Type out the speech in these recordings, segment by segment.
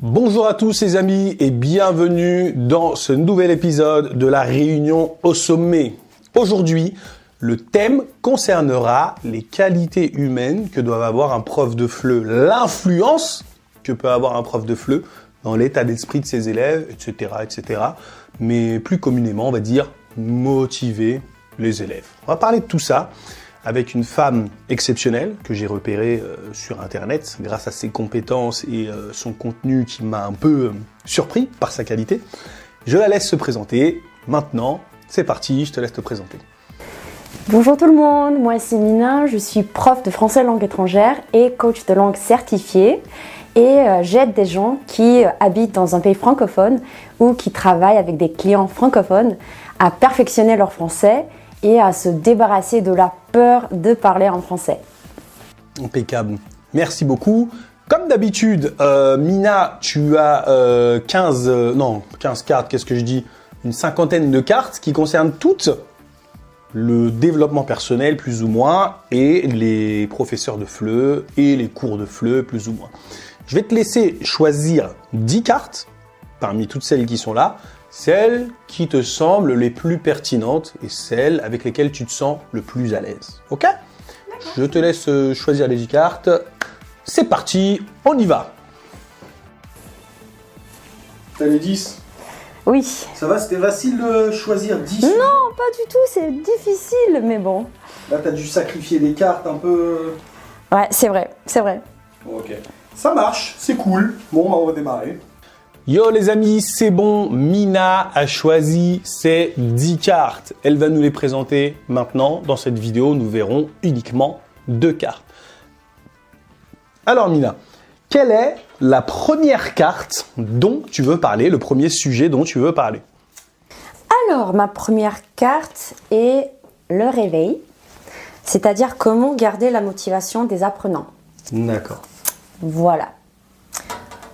Bonjour à tous les amis et bienvenue dans ce nouvel épisode de la réunion au sommet. Aujourd'hui, le thème concernera les qualités humaines que doit avoir un prof de FLE, l'influence que peut avoir un prof de FLE dans l'état d'esprit de ses élèves, etc., etc. Mais plus communément, on va dire motiver les élèves. On va parler de tout ça avec une femme exceptionnelle que j'ai repérée sur Internet grâce à ses compétences et son contenu qui m'a un peu surpris par sa qualité. Je la laisse se présenter. Maintenant, c'est parti, je te laisse te présenter. Bonjour tout le monde, moi c'est Mina, je suis prof de français langue étrangère et coach de langue certifié. Et j'aide des gens qui habitent dans un pays francophone ou qui travaillent avec des clients francophones à perfectionner leur français et à se débarrasser de la peur de parler en français. Impeccable. Merci beaucoup. Comme d'habitude, Mina, tu as 15 cartes, qu'est-ce que je dis? Une cinquantaine de cartes qui concernent toutes le développement personnel, plus ou moins, et les professeurs de FLE et les cours de FLE, plus ou moins. Je vais te laisser choisir 10 cartes parmi toutes celles qui sont là, celles qui te semblent les plus pertinentes et celles avec lesquelles tu te sens le plus à l'aise. Ok? Je te laisse choisir les 10 cartes. C'est parti, on y va. T'as les 10? Oui. Ça va, c'était facile de choisir 10? Non, pas du tout, c'est difficile, mais bon. Là, t'as dû sacrifier des cartes un peu... Ouais, c'est vrai, c'est vrai. Ok. Ça marche, c'est cool. Bon, on va démarrer. Yo les amis, c'est bon, Mina a choisi ses 10 cartes. Elle va nous les présenter maintenant. Dans cette vidéo, nous verrons uniquement 2 cartes. Alors Mina, quelle est la première carte dont tu veux parler, le premier sujet dont tu veux parler? Alors, ma première carte est le réveil, c'est-à-dire comment garder la motivation des apprenants. D'accord. Voilà.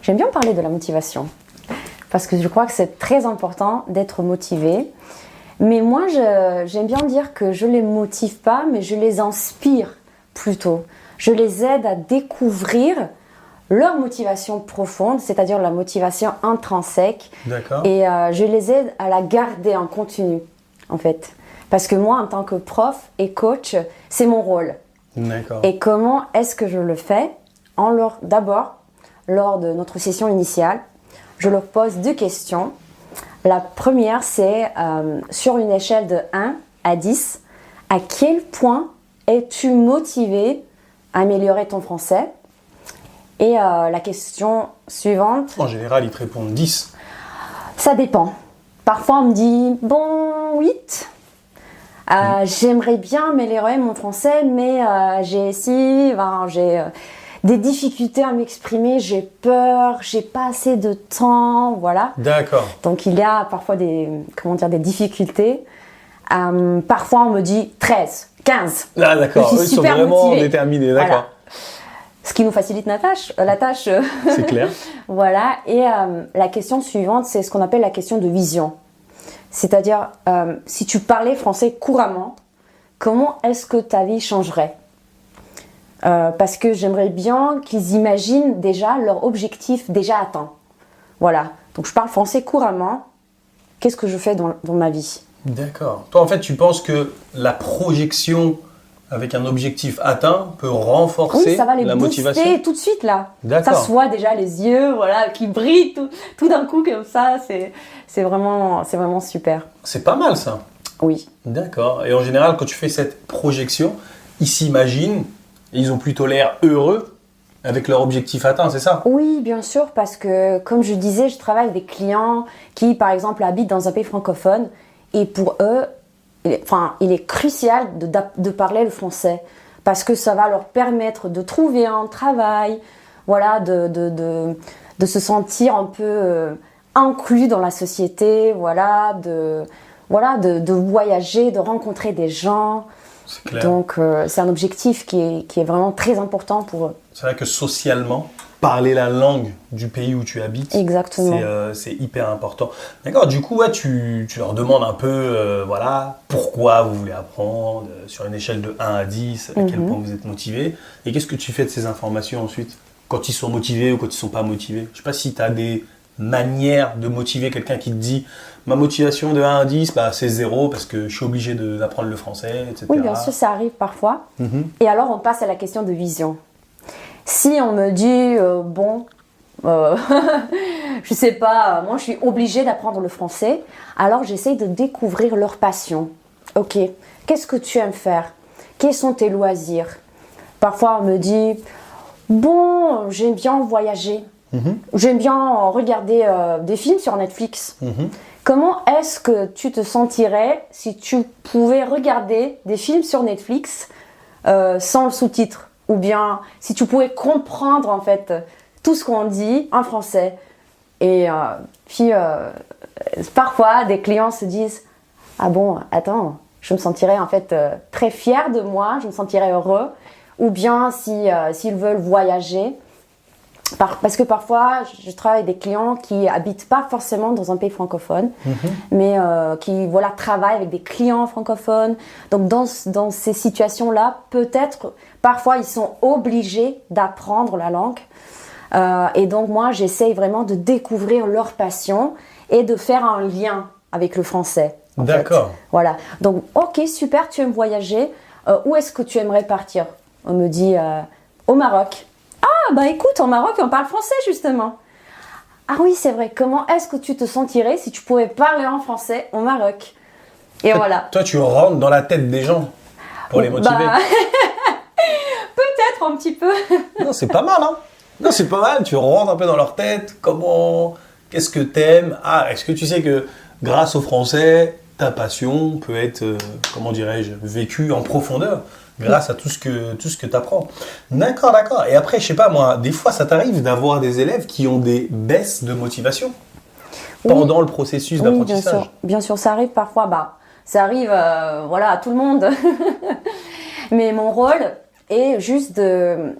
J'aime bien parler de la motivation parce que je crois que c'est très important d'être motivé. Mais moi, j'aime bien dire que je ne les motive pas, mais je les inspire plutôt. Je les aide à découvrir leur motivation profonde, c'est-à-dire la motivation intrinsèque. D'accord. Et je les aide à la garder en continu, en fait. Parce que moi, en tant que prof et coach, c'est mon rôle. D'accord. Et comment est-ce que je le fais? D'abord, lors de notre session initiale, je leur pose 2 questions. La première, c'est sur une échelle de 1 à 10, à quel point es-tu motivé à améliorer ton français? Et la question suivante... En général, ils te répondent 10. Ça dépend. Parfois, on me dit, bon, 8. J'aimerais bien améliorer mon français, mais j'ai des difficultés à m'exprimer, j'ai peur, j'ai pas assez de temps, voilà. D'accord. Donc il y a parfois des difficultés. Parfois on me dit 13, 15. Ah d'accord, Je suis eux, ils sont super vraiment motivée. déterminés, d'accord. Voilà. Ce qui nous facilite la tâche. C'est clair. Voilà. Et la question suivante, c'est ce qu'on appelle la question de vision. C'est-à-dire, si tu parlais français couramment, comment est-ce que ta vie changerait? Parce que j'aimerais bien qu'ils imaginent déjà leur objectif déjà atteint. Voilà. Donc je parle français couramment. Qu'est-ce que je fais dans ma vie? D'accord. Toi, en fait, tu penses que la projection avec un objectif atteint peut renforcer Oui, ça va les la booster motivation? tout de suite là. D'accord. Ça se voit déjà les yeux, voilà, qui brillent tout d'un coup comme ça. C'est vraiment super. C'est pas mal ça. Oui. D'accord. Et en général, quand tu fais cette projection, ils s'imaginent, ils ont plutôt l'air heureux avec leur objectif atteint, c'est ça? Oui, bien sûr, parce que comme je disais, je travaille avec des clients qui, par exemple, habitent dans un pays francophone et pour eux, il est crucial de parler le français parce que ça va leur permettre de trouver un travail, voilà, de se sentir un peu inclus dans la société, voilà, de voyager, de rencontrer des gens. C'est clair. Donc, c'est un objectif qui est vraiment très important pour eux. C'est vrai que socialement, parler la langue du pays où tu habites, Exactement. c'est hyper important. D'accord, du coup, ouais, tu leur demandes un peu voilà, pourquoi vous voulez apprendre, sur une échelle de 1 à 10, à quel point vous êtes motivé. Et qu'est-ce que tu fais de ces informations ensuite? quand ils sont motivés ou quand ils sont pas motivés. Je sais pas si tu as des manières de motiver quelqu'un qui te dit ma motivation de 1 à 10, bah, c'est 0 parce que je suis obligé d'apprendre le français, etc. Oui, bien sûr, ça arrive parfois. Et alors, on passe à la question de vision. Si on me dit, je sais pas, moi je suis obligée d'apprendre le français, alors j'essaye de découvrir leur passion. Ok, qu'est-ce que tu aimes faire? Quels sont tes loisirs? Parfois on me dit, j'aime bien voyager, j'aime bien regarder des films sur Netflix. Comment est-ce que tu te sentirais si tu pouvais regarder des films sur Netflix sans le sous-titre? Ou bien si tu pouvais comprendre en fait tout ce qu'on dit en français. Et puis parfois des clients se disent ah bon, attends, je me sentirais en fait très fière de moi, je me sentirais heureux. Ou bien s'ils veulent voyager. Parce que parfois, je travaille avec des clients qui habitent pas forcément dans un pays francophone, mais qui travaillent avec des clients francophones. Donc dans ces situations-là, peut-être, parfois, ils sont obligés d'apprendre la langue. Et donc moi, j'essaye vraiment de découvrir leur passion et de faire un lien avec le français. D'accord. Voilà. Donc, ok, super, tu aimes voyager. Où est-ce que tu aimerais partir? On me dit au Maroc. Ah, bah écoute, en Maroc, on parle français, justement. Ah oui, c'est vrai. Comment est-ce que tu te sentirais si tu pouvais parler en français au Maroc? Et voilà. Toi, tu rentres dans la tête des gens pour les motiver. Peut-être un petit peu. Non, c'est pas mal, hein? Non, c'est pas mal. Tu rentres un peu dans leur tête. Qu'est-ce que t'aimes? Ah, est-ce que tu sais que grâce au français, ta passion peut être, vécue en profondeur? Grâce à tout ce que tu apprends. D'accord. Et après, je sais pas moi, des fois ça t'arrive d'avoir des élèves qui ont des baisses de motivation pendant le processus d'apprentissage. Oui, bien sûr, ça arrive parfois. Ça arrive à tout le monde. Mais mon rôle est juste de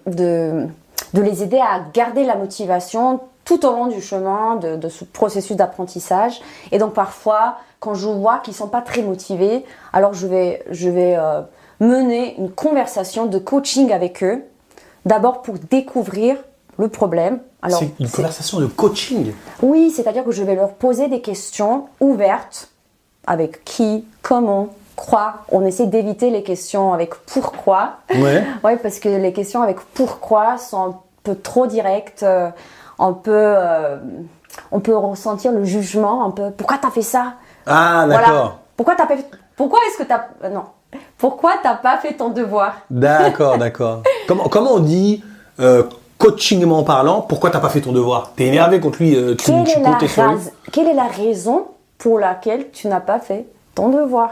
les aider à garder la motivation tout au long du chemin de ce processus d'apprentissage. Et donc parfois, quand je vois qu'ils sont pas très motivés, alors je vais mener une conversation de coaching avec eux, d'abord pour découvrir le problème. Alors, c'est une conversation de coaching? Oui, c'est-à-dire que je vais leur poser des questions ouvertes, avec qui, comment, quoi. On essaie d'éviter les questions avec pourquoi. Ouais, parce que les questions avec pourquoi sont un peu trop directes. On peut ressentir le jugement, un peu. Pourquoi t'as fait ça? Ah, d'accord. Voilà. Pourquoi t'as pas fait ton devoir? D'accord. Comment on dit, coachingment parlant, pourquoi t'as pas fait ton devoir? T'es énervé contre lui, tu comptais sur lui? Quelle est la raison pour laquelle tu n'as pas fait ton devoir?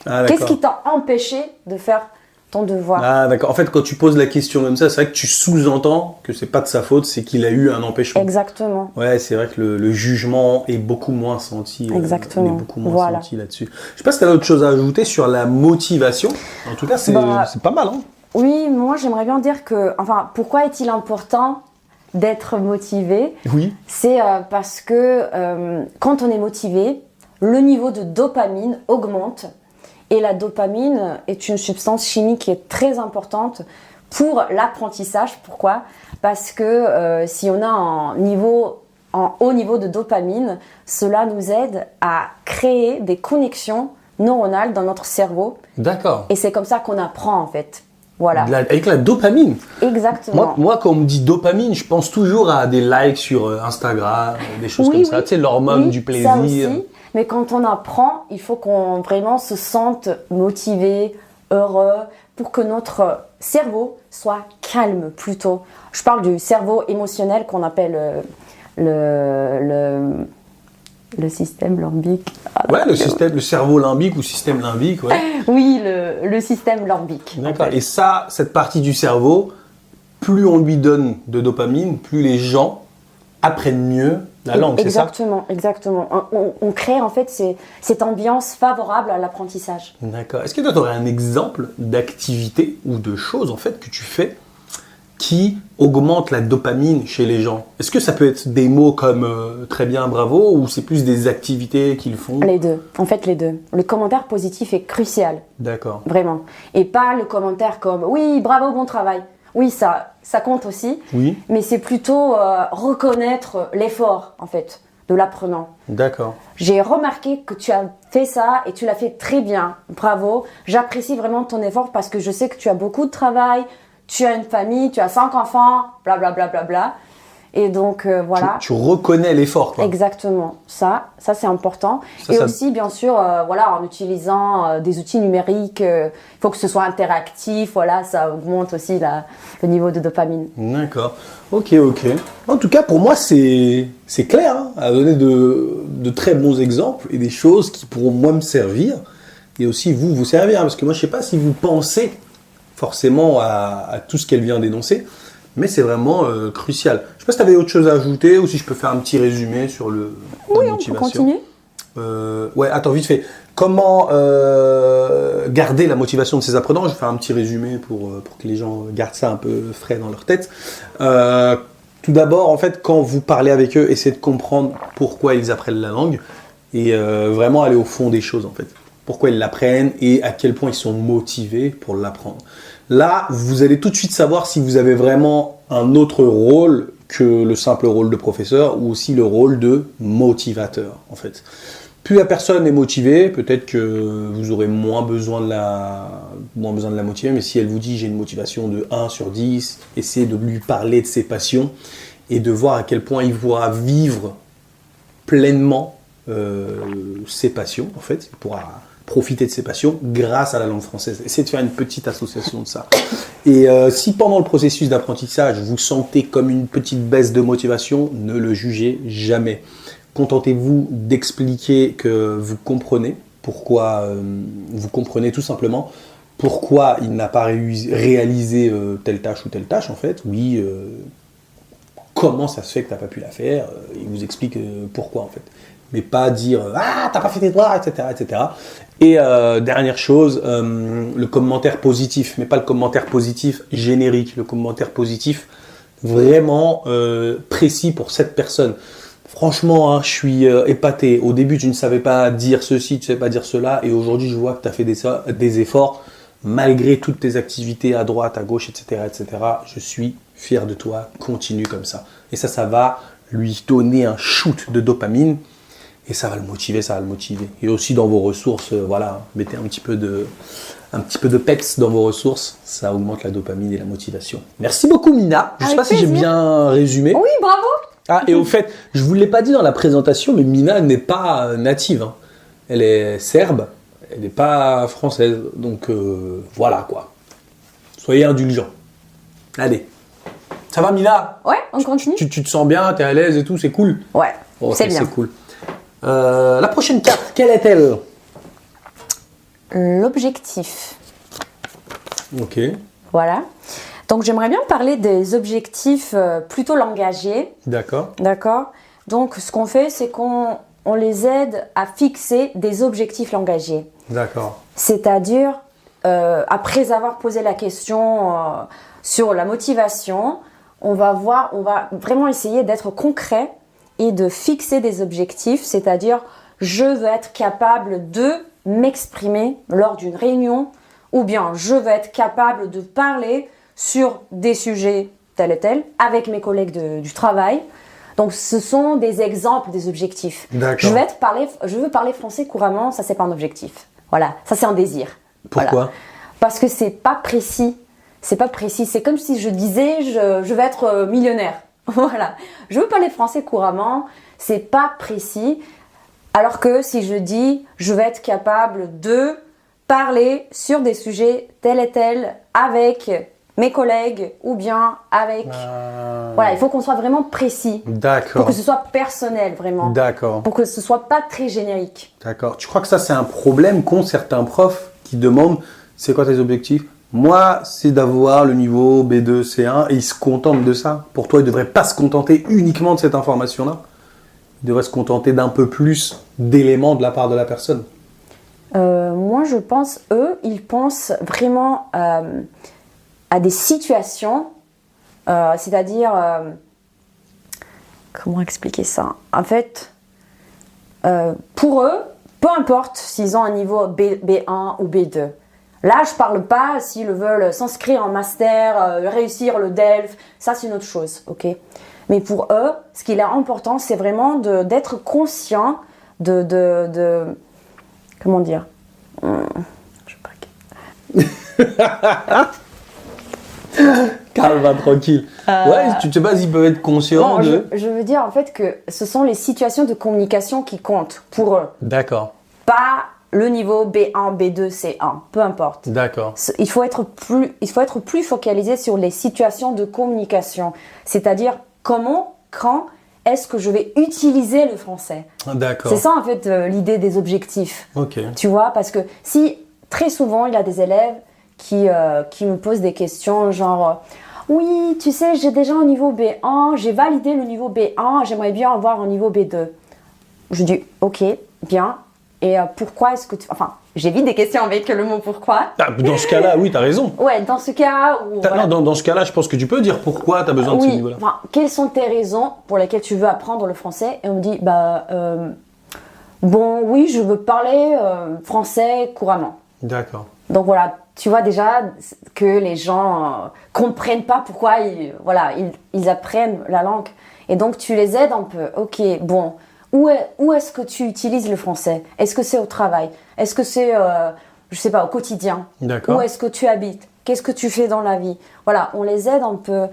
Ah, qu'est-ce qui t'a empêché de faire ton devoir? Ah, d'accord. En fait, quand tu poses la question comme ça, c'est vrai que tu sous-entends que c'est pas de sa faute, c'est qu'il a eu un empêchement. Exactement. Ouais, c'est vrai que le jugement est beaucoup moins senti. Exactement. Il est beaucoup moins senti là-dessus. Je sais pas si tu as autre chose à ajouter sur la motivation. En tout cas, c'est pas mal, hein? Oui, moi j'aimerais bien dire que, pourquoi est-il important d'être motivé? Oui. C'est parce que quand on est motivé, le niveau de dopamine augmente. Et la dopamine est une substance chimique qui est très importante pour l'apprentissage. Pourquoi? Parce que si on a un haut niveau de dopamine, cela nous aide à créer des connexions neuronales dans notre cerveau. D'accord. Et c'est comme ça qu'on apprend en fait. Voilà. Avec la dopamine. Exactement. Moi, quand on me dit dopamine, je pense toujours à des likes sur Instagram, des choses comme ça. Tu sais, l'hormone du plaisir. Ça aussi. Mais quand on apprend, il faut qu'on vraiment se sente motivé, heureux, pour que notre cerveau soit calme plutôt. Je parle du cerveau émotionnel qu'on appelle le système limbique. Ouais, le cerveau limbique ou système limbique, ouais. Oui, le système limbique. D'accord. Et ça, cette partie du cerveau, plus on lui donne de dopamine, plus les gens apprennent mieux la langue, c'est ça? Exactement. On crée en fait cette ambiance favorable à l'apprentissage. D'accord. Est-ce que toi, tu aurais un exemple d'activité ou de choses en fait que tu fais qui augmente la dopamine chez les gens? Est-ce que ça peut être des mots comme très bien, bravo, ou c'est plus des activités qu'ils font? Les deux. En fait, les deux. Le commentaire positif est crucial. D'accord. Vraiment. Et pas le commentaire comme oui, bravo, bon travail. oui, ça compte aussi. Oui. Mais c'est plutôt reconnaître l'effort, en fait, de l'apprenant. D'accord. J'ai remarqué que tu as fait ça et tu l'as fait très bien. Bravo. J'apprécie vraiment ton effort parce que je sais que tu as beaucoup de travail, tu as une famille, tu as 5 enfants, blablabla. Bla, bla, bla. Et donc, voilà. Tu reconnais l'effort, quoi. Exactement. Ça c'est important. Et aussi, bien sûr, voilà, en utilisant des outils numériques, il faut que ce soit interactif. Voilà, ça augmente aussi le niveau de dopamine. D'accord. Ok. En tout cas, pour moi, c'est clair, hein, à donner de très bons exemples et des choses qui pourront, moi, me servir. Et aussi, vous servir. Parce que moi, je ne sais pas si vous pensez forcément à tout ce qu'elle vient d'énoncer. Mais c'est vraiment crucial. Je ne sais pas si tu avais autre chose à ajouter ou si je peux faire un petit résumé sur la motivation. Oui, on peut continuer. Ouais, attends, vite fait. Comment garder la motivation de ses apprenants? Je vais faire un petit résumé pour que les gens gardent ça un peu frais dans leur tête. Tout d'abord, en fait, quand vous parlez avec eux, essayez de comprendre pourquoi ils apprennent la langue et vraiment aller au fond des choses, en fait. Pourquoi ils l'apprennent et à quel point ils sont motivés pour l'apprendre. Là, vous allez tout de suite savoir si vous avez vraiment un autre rôle que le simple rôle de professeur ou aussi le rôle de motivateur, en fait. Plus la personne est motivée, peut-être que vous aurez moins besoin de la motiver, mais si elle vous dit j'ai une motivation de 1 sur 10, essayez de lui parler de ses passions et de voir à quel point il pourra vivre pleinement ses passions, en fait. Il pourra profiter de ses passions grâce à la langue française. Essayez de faire une petite association de ça. Et si pendant le processus d'apprentissage, vous sentez comme une petite baisse de motivation, ne le jugez jamais. Contentez-vous d'expliquer que vous comprenez pourquoi, vous comprenez tout simplement pourquoi il n'a pas réalisé telle tâche ou telle tâche, en fait. Oui, comment ça se fait que tu n'as pas pu la faire. Il vous explique pourquoi, en fait. Mais pas dire « Ah, t'as pas fait tes devoirs, etc. etc. » Et dernière chose, le commentaire positif, mais pas le commentaire positif générique, le commentaire positif vraiment précis pour cette personne. Franchement, hein, je suis épaté. Au début, tu ne savais pas dire ceci, tu ne savais pas dire cela, et aujourd'hui, je vois que tu as fait des efforts malgré toutes tes activités à droite, à gauche, etc. etc. Je suis fier de toi, continue comme ça. Et ça va lui donner un shoot de dopamine. Et ça va le motiver, Et aussi dans vos ressources, voilà, mettez un petit peu de peps dans vos ressources, ça augmente la dopamine et la motivation. Merci beaucoup Mina. Je ne sais pas si j'ai bien résumé. Oui, bravo. Ah, et au fait, je ne vous l'ai pas dit dans la présentation, mais Mina n'est pas native. Hein. Elle est serbe, elle n'est pas française. Donc voilà quoi. Soyez indulgents. Allez. Ça va Mina? Ouais, on continue. Tu te sens bien, tu es à l'aise et tout, c'est cool? Ouais, okay, c'est bien. C'est cool. La prochaine carte, quelle est-elle? L'objectif. Ok. Voilà. Donc j'aimerais bien parler des objectifs plutôt langagiers. D'accord. D'accord. Donc ce qu'on fait, c'est qu'on les aide à fixer des objectifs langagiers. D'accord. C'est-à-dire, après avoir posé la question sur la motivation, on va vraiment essayer d'être concret et de fixer des objectifs, c'est-à-dire je veux être capable de m'exprimer lors d'une réunion ou bien je veux être capable de parler sur des sujets tels et tels avec mes collègues du travail. Donc ce sont des exemples des objectifs. D'accord. Je veux parler français couramment, ça c'est pas un objectif. Voilà, ça c'est un désir. Pourquoi? Voilà. Parce que c'est pas précis. C'est pas précis. C'est comme si je disais je vais être millionnaire. Voilà. Je veux parler français couramment, c'est pas précis. Alors que si je dis je vais être capable de parler sur des sujets tels et tels avec mes collègues ou bien avec... Voilà, il faut qu'on soit vraiment précis. D'accord. Pour que ce soit personnel, vraiment. D'accord. Pour que ce soit pas très générique. D'accord. Tu crois que ça, c'est un problème qu'ont certains profs qui demandent c'est quoi tes objectifs? Moi, c'est d'avoir le niveau B2, C1 et ils se contentent de ça. Pour toi, ils ne devraient pas se contenter uniquement de cette information-là. Ils devraient se contenter d'un peu plus d'éléments de la part de la personne. Moi, je pense, ils pensent vraiment à des situations, c'est-à-dire, comment expliquer ça? En fait, pour eux, peu importe s'ils ont un niveau B1 ou B2, Là, je parle pas s'ils veulent s'inscrire en master, réussir le DELF, ça c'est une autre chose, ok? Mais pour eux, ce qui est important, c'est vraiment d'être conscient de comment dire? Je sais pas. Calme, tranquille. Ouais, tu sais pas s'ils peuvent être conscients Non, de... je veux dire en fait que ce sont les situations de communication qui comptent pour eux. D'accord, Pas le niveau B1, B2, C1, peu importe. d'accord. Il faut être plus focalisé sur les situations de communication. C'est-à-dire comment, quand est-ce que je vais utiliser le français. D'accord. C'est ça en fait l'idée des objectifs. Ok. Tu vois, parce que si très souvent il y a des élèves qui me posent des questions genre oui, tu sais, j'ai déjà un niveau B1, j'ai validé le niveau B1, j'aimerais bien avoir un niveau B2. Je dis ok, bien. Et pourquoi est-ce que tu... Enfin, j'évite des questions avec le mot pourquoi. Ah, dans ce cas-là, oui, t'as raison. Ouais, dans ce cas où... voilà. Non, dans ce cas-là, je pense que tu peux dire pourquoi t'as besoin de ce Oui, niveau-là. enfin, quelles sont tes raisons pour lesquelles tu veux apprendre le français? Et on me dit, bon, oui, je veux parler français couramment. D'accord. Donc voilà, tu vois déjà que les gens comprennent pas pourquoi ils apprennent la langue. Et donc tu les aides un peu. Ok, bon, où est-ce que tu utilises le français? Est-ce que c'est au travail? Est-ce que c'est, je sais pas, au quotidien? D'accord. Où est-ce que tu habites? Qu'est-ce que tu fais dans la vie? Voilà, on les aide un peu.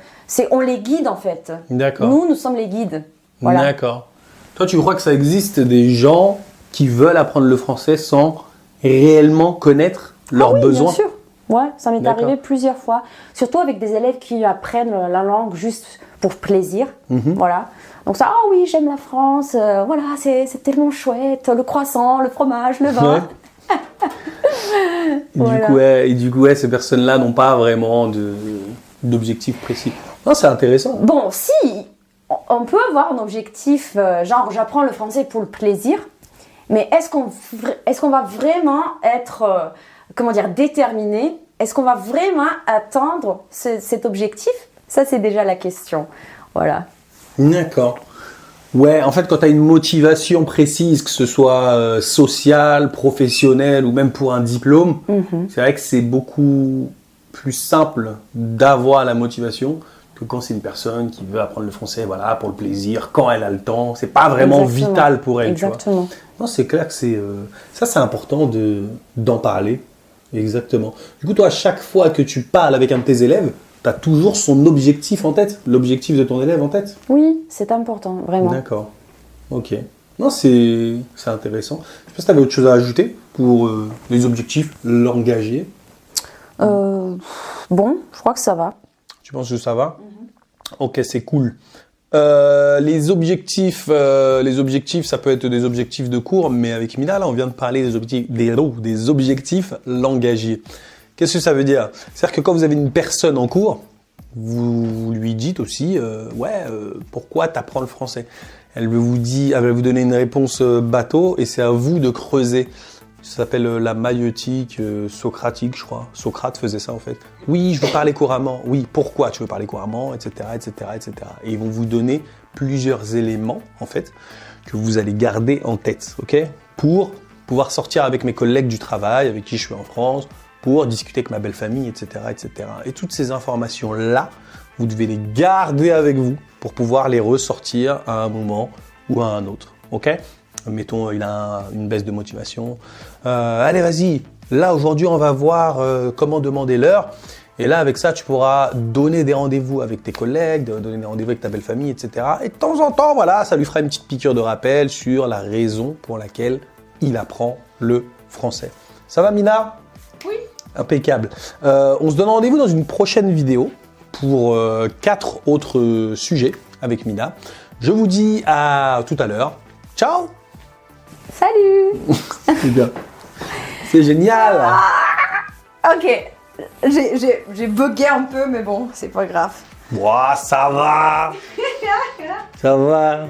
On les guide en fait. D'accord. Nous sommes les guides. Voilà. D'accord. Toi, tu crois que ça existe des gens qui veulent apprendre le français sans réellement connaître leurs oui, besoins? Bien sûr. Ouais, ça m'est D'accord. arrivé plusieurs fois. Surtout avec des élèves qui apprennent la langue juste pour plaisir. Voilà. Donc ça, oh oui, j'aime la France. Voilà, c'est tellement chouette. Le croissant, le fromage, le vin. Ouais. Voilà. Du coup, ces personnes-là n'ont pas vraiment d'objectif précis. Non, c'est intéressant. Bon, si, on peut avoir un objectif, genre j'apprends le français pour le plaisir, mais est-ce qu'on va vraiment être, déterminé? Est-ce qu'on va vraiment atteindre cet objectif? Ça, c'est déjà la question. Voilà. D'accord. Ouais, en fait, quand tu as une motivation précise, que ce soit sociale, professionnelle ou même pour un diplôme, c'est vrai que c'est beaucoup plus simple d'avoir la motivation que quand c'est une personne qui veut apprendre le français, voilà, pour le plaisir, quand elle a le temps. C'est pas vraiment Exactement. vital pour elle, Exactement. tu vois. Non, c'est clair que c'est important d'en parler. Exactement. Du coup, toi, à chaque fois que tu parles avec un de tes élèves, tu as toujours son objectif en tête, l'objectif de ton élève en tête. Oui, c'est important, vraiment. D'accord. Ok. Non, c'est intéressant. Je sais pas si tu avais autre chose à ajouter pour les objectifs langagiers. Bon, je crois que ça va. Tu penses que ça va? Ok, c'est cool. Les objectifs, ça peut être des objectifs de cours, mais avec Mina, là, on vient de parler des objectifs langagiers. Qu'est-ce que ça veut dire? C'est-à-dire que quand vous avez une personne en cours, vous lui dites aussi, pourquoi tu apprends le français? Elle va vous donner une réponse bateau et c'est à vous de creuser. Ça s'appelle la maïeutique socratique, je crois. Socrate faisait ça en fait. Oui, je veux parler couramment. Oui, pourquoi tu veux parler couramment, etc., etc., etc. Et ils vont vous donner plusieurs éléments en fait que vous allez garder en tête, ok? Pour pouvoir sortir avec mes collègues du travail, avec qui je suis en France, pour discuter avec ma belle famille, etc., etc. Et toutes ces informations-là, vous devez les garder avec vous pour pouvoir les ressortir à un moment ou à un autre, ok? Mettons, il a une baisse de motivation. Allez, vas-y. Là, aujourd'hui, on va voir comment demander l'heure. Et là, avec ça, tu pourras donner des rendez-vous avec tes collègues, donner des rendez-vous avec ta belle famille, etc. Et de temps en temps, voilà, ça lui fera une petite piqûre de rappel sur la raison pour laquelle il apprend le français. Ça va, Mina? Oui. Impeccable. On se donne rendez-vous dans une prochaine vidéo pour 4 autres sujets avec Mina. Je vous dis à tout à l'heure. Ciao! Salut. C'est bien. C'est génial. Ok, j'ai bugué un peu, mais bon, c'est pas grave. Ouah, ça va. Ça va.